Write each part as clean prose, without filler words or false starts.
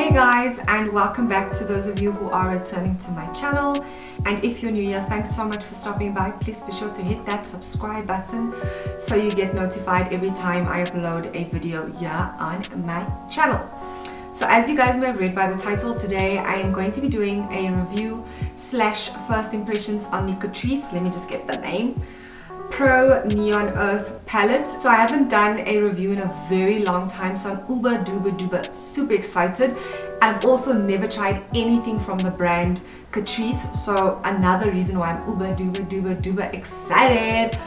Hey guys, and welcome back to those of you who are returning to my channel. And if you're new here, thanks so much for stopping by. Please be sure to hit that subscribe button so you get notified every time I upload a video here on my channel. So as you guys may have read by the title, today I am going to be doing a review slash first impressions on the CATRICE, let me just get the name, Pro Neon Earth palette. So I haven't done a review in a very long time, so I'm uber duper super excited. I've also never tried anything from the brand CATRICE, so another reason why I'm uber duper excited.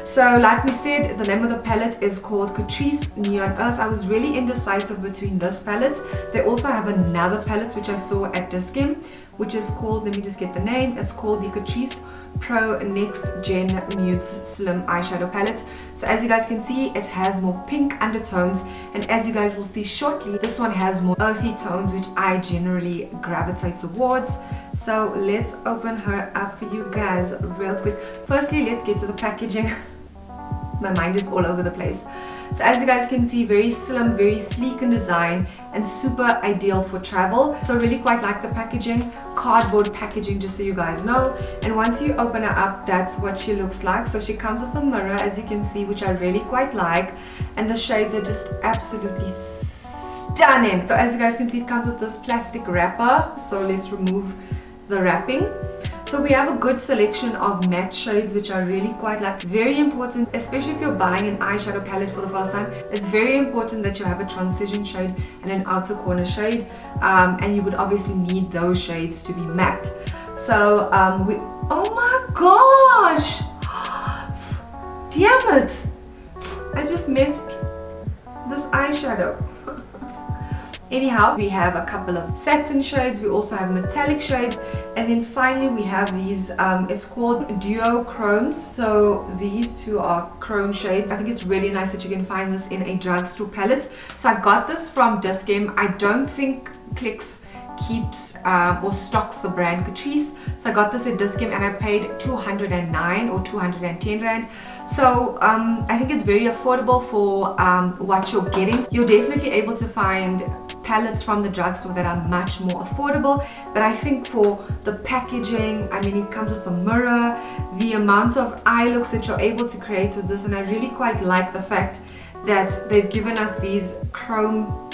So like we said, the name of the palette is called CATRICE Neon Earth. I was really indecisive between this palette. They also have another palette which I saw at Discam, which is called, let me just get the name, it's called the CATRICE Pro Next Gen Nude Slim Eyeshadow Palette. So as you guys can see, it has more pink undertones, and as you guys will see shortly, this one has more earthy tones, which I generally gravitate towards. So let's open her up for you guys real quick. Firstly, let's get to the packaging. My mind is all over the place. So as you guys can see, very slim, very sleek in design, and super ideal for travel. So I really quite like the packaging, cardboard packaging, just so you guys know. And once you open her up, that's what she looks like. So she comes with a mirror, as you can see, which I really quite like, and the shades are just absolutely stunning. So as you guys can see, it comes with this plastic wrapper. So let's remove the wrapping. So we have a good selection of matte shades, which I really quite like. Very important, especially if you're buying an eyeshadow palette for the first time, it's very important that you have a transition shade and an outer corner shade, and you would obviously need those shades to be matte. So oh my gosh, damn it, I just missed this eyeshadow. Anyhow, we have a couple of satin shades, we also have metallic shades, and then finally we have these, it's called Duochrome. So these two are chrome shades. I think it's really nice that you can find this in a drugstore palette. So I got this from Discam. I don't think Clicks keeps or stocks the brand CATRICE. So I got this at Discam and I paid 209 or 210 rand. So I think it's very affordable for what you're getting. You're definitely able to find palettes from the drugstore that are much more affordable, but I think for the packaging, I mean, it comes with a mirror, the amount of eye looks that you're able to create with this, and I really quite like the fact that they've given us these chrome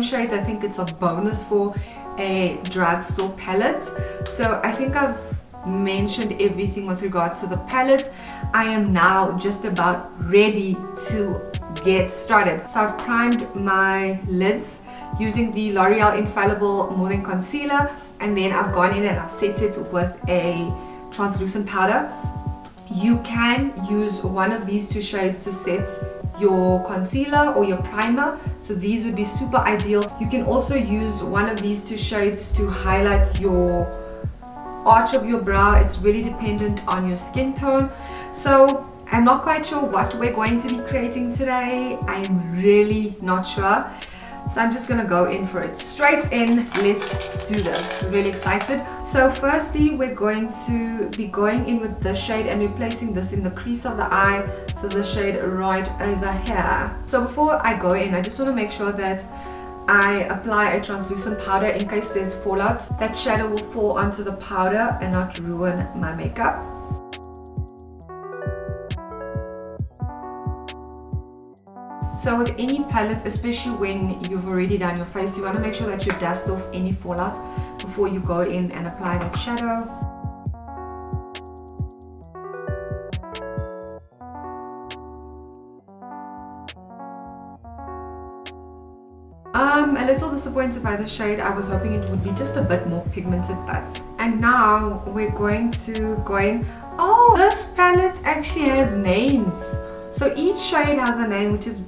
shades. I think it's a bonus for a drugstore palette. So I think I've mentioned everything with regards to the palette. I am now just about ready to get started. So I've primed my lids using the L'Oreal Infallible More Than Concealer, and then I've gone in and I've set it with a translucent powder. You can use one of these two shades to set your concealer or your primer, so these would be super ideal. You can also use one of these two shades to highlight your arch of your brow. It's really dependent on your skin tone. So I'm not quite sure what we're going to be creating today. I am really not sure. So I'm just gonna go in for it straight in. Let's do this. Really excited. So firstly, we're going to be going in with this shade and replacing this in the crease of the eye. So the shade right over here. So before I go in, I just want to make sure that I apply a translucent powder in case there's fallouts. That shadow will fall onto the powder and not ruin my makeup. So with any palette, especially when you've already done your face, you want to make sure that you dust off any fallout before you go in and apply that shadow. A little disappointed by the shade. I was hoping it would be just a bit more pigmented, but. And now we're going to go in. Oh, this palette actually has names. So each shade has a name, which is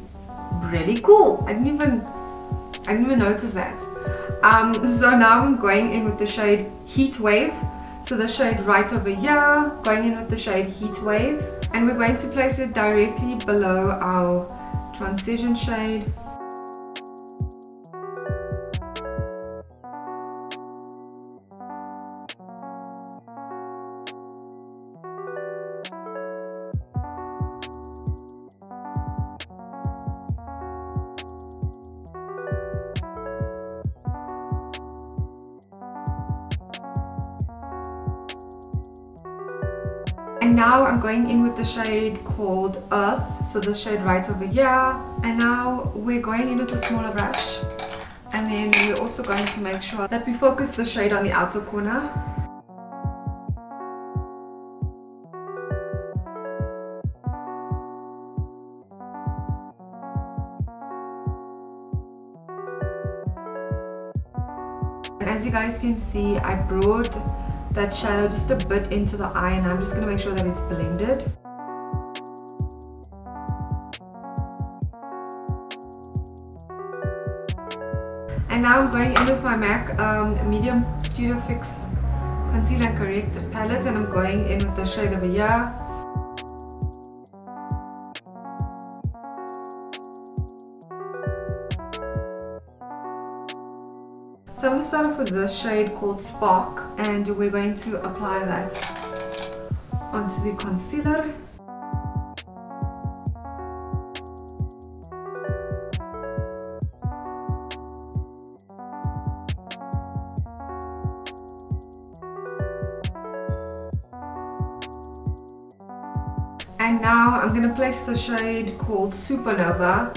really cool. I didn't even notice that. So now I'm going in with the shade Heatwave. So the shade right over here, going in with the shade Heatwave, and we're going to place it directly below our transition shade. And now I'm going in with the shade called Earth, so the shade right over here. And now we're going in with a smaller brush, and then we're also going to make sure that we focus the shade on the outer corner. And as you guys can see, I brought that shadow just a bit into the eye, and I'm just going to make sure that it's blended. And now I'm going in with my MAC Medium Studio Fix Conceal and Correct palette, and I'm going in with the shade over here. So I'm going to start off with this shade called Spark, and we're going to apply that onto the concealer. And now I'm going to place the shade called Supernova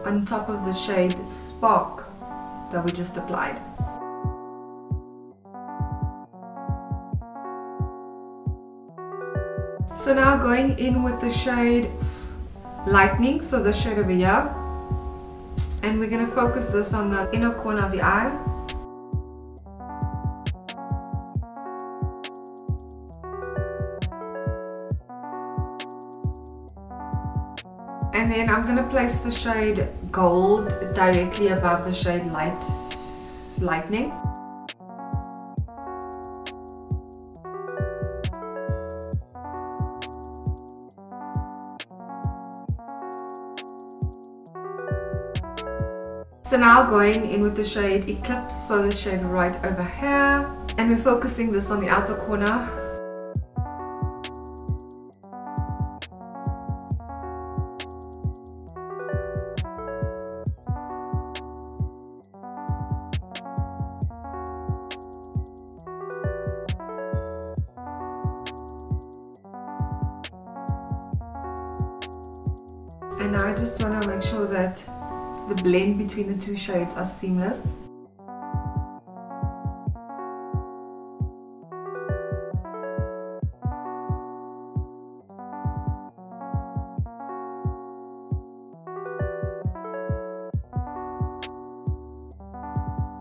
on top of the shade Spark that we just applied. So now going in with the shade Lightning, so the shade over here, and we're going to focus this on the inner corner of the eye. And then I'm going to place the shade Gold directly above the shade Lightning. So now going in with the shade Eclipse, so the shade right over here, and we're focusing this on the outer corner. And now I just want to make sure that the blend between the two shades are seamless.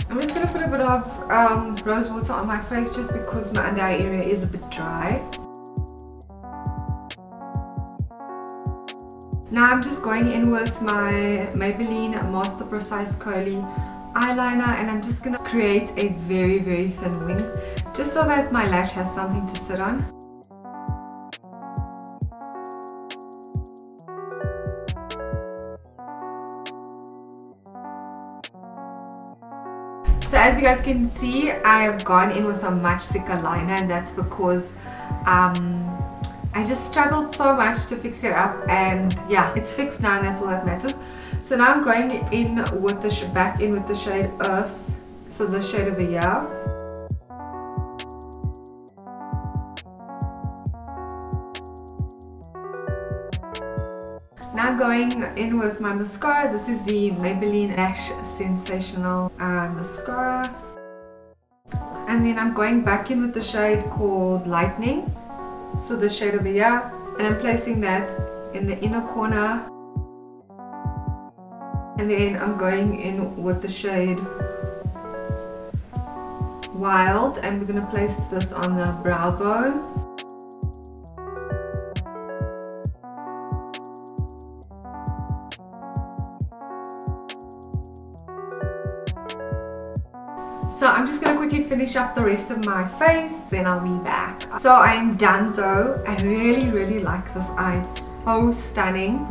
I'm just going to put a bit of rose water on my face just because my under eye area is a bit dry. Now I'm just going in with my Maybelline Master Precise Curly eyeliner, and I'm just going to create a very thin wing just so that my lash has something to sit on. So as you guys can see, I have gone in with a much thicker liner, and that's because I just struggled so much to fix it up, and yeah, it's fixed now, and that's all that matters. So now I'm going in with the back in with the shade Earth, so the shade over here. Now going in with my mascara. This is the Maybelline Lash Sensational mascara, and then I'm going back in with the shade called Lightning. So the shade over here, and I'm placing that in the inner corner, and then I'm going in with the shade Wild, and we're going to place this on the brow bone. So I'm just going to quickly finish up the rest of my face, then I'll be back. So I am done. So I really like this eye. It's so stunning.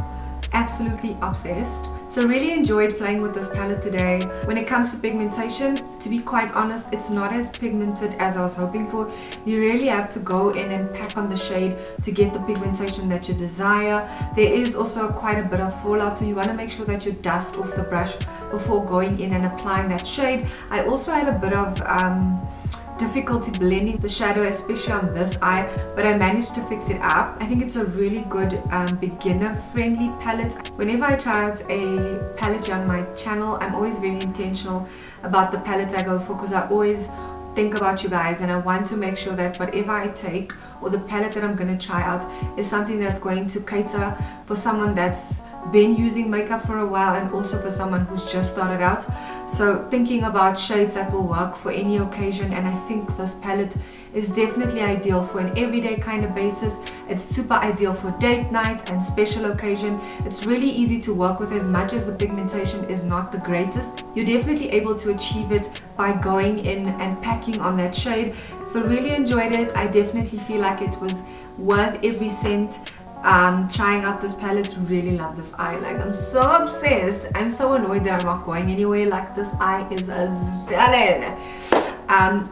Absolutely obsessed. So really enjoyed playing with this palette today. When it comes to pigmentation, to be quite honest, it's not as pigmented as I was hoping for. You really have to go in and pack on the shade to get the pigmentation that you desire. There is also quite a bit of fallout, so you want to make sure that you dust off the brush before going in and applying that shade. I also had a bit of difficulty blending the shadow, especially on this eye, but I managed to fix it up. I think it's a really good beginner friendly palette. Whenever I try out a palette on my channel, I'm always very intentional about the palette I go for, because I always think about you guys and I want to make sure that whatever I take or the palette that I'm going to try out is something that's going to cater for someone that's been using makeup for a while and also for someone who's just started out. So thinking about shades that will work for any occasion, and I think this palette is definitely ideal for an everyday kind of basis. It's super ideal for date night and special occasion. It's really easy to work with. As much as the pigmentation is not the greatest, you're definitely able to achieve it by going in and packing on that shade. So really enjoyed it. I definitely feel like it was worth every cent. Trying out this palette. Really love this eye. Like, I'm so obsessed. I'm so annoyed that I'm not going anywhere. Like, this eye is stunning.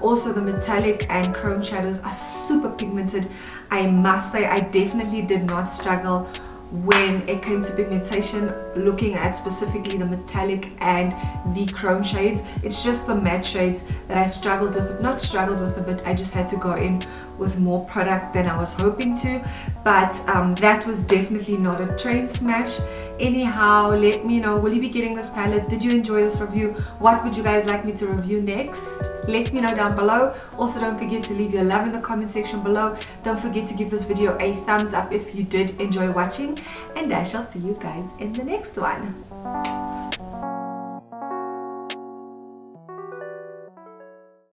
Also the metallic and chrome shadows are super pigmented. I must say I definitely did not struggle when it came to pigmentation, looking at specifically the metallic and the chrome shades. It's just the matte shades that I struggled with. Not struggled with a bit, I just had to go in with more product than I was hoping to, but that was definitely not a train smash. Anyhow, let me know, will you be getting this palette? Did you enjoy this review? What would you guys like me to review next? Let me know down below. Also, don't forget to leave your love in the comment section below. Don't forget to give this video a thumbs up if you did enjoy watching, and I shall see you guys in the next one.